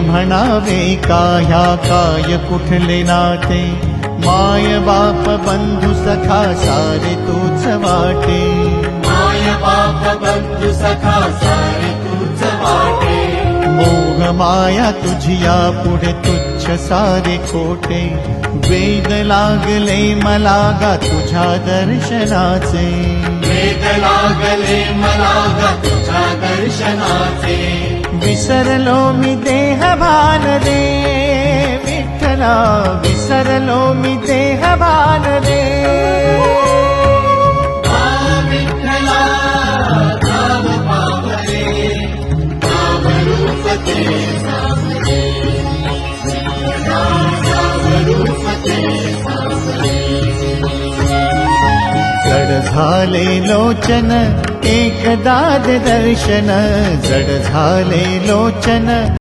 म्हणावे काह्या काय कुठले नाते, माय बाप बंधू सखा सारे तूच वाटे, माय बाप बंधु सखा सारे तूच वाटे, मोह माया तुझिया पुढे तुच्छ सारे खोटे, वेद लागले मला गा तुझ्या दर्शनाचे, वेद लागले मला ग तुझ्या दर्शनाचे, विसरलो मी देहभान रे विठ्ठला, विसरलो मी देहभान रे, विठ्ठला नाम पावले, नाम रूप ते सावले, नाम रूप ते सावले, जड झाले लोचन एकदा दर्शन, जड झाले लोचन